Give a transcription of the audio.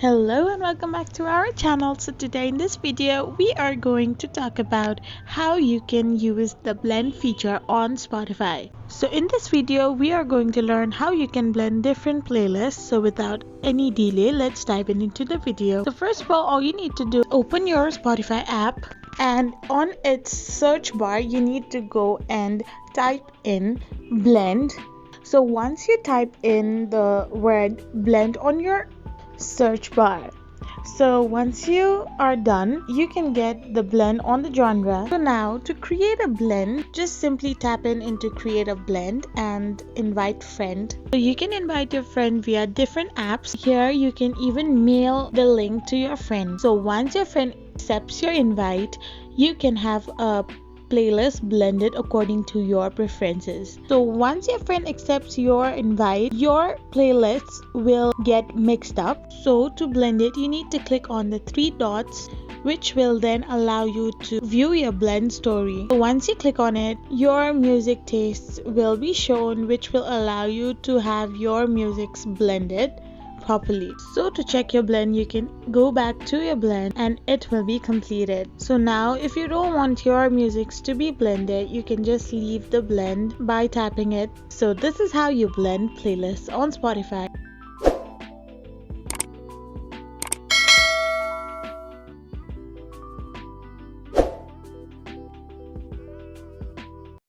Hello and welcome back to our channel. So today in this video we are going to talk about how you can use the blend feature on Spotify. So in this video we are going to learn how you can blend different playlists. So without any delay, let's dive into the video. So first of all you need to do is open your Spotify app, and on its search bar you need to go and type in blend. So once you type in the word blend on your search bar, so once you are done, you can get the blend on the genre. So now to create a blend, just simply tap into create a blend and invite friend. So you can invite your friend via different apps. Here you can even mail the link to your friend. So once your friend accepts your invite, you can have a playlist blended according to your preferences. So once your friend accepts your invite, your playlists will get mixed up. So to blend it, you need to click on the three dots, which will then allow you to view your blend story. So once you click on it, your music tastes will be shown, which will allow you to have your musics blended properly. So to check your blend, you can go back to your blend and it will be completed. So now if you don't want your musics to be blended, you can just leave the blend by tapping it. So this is how you blend playlists on Spotify.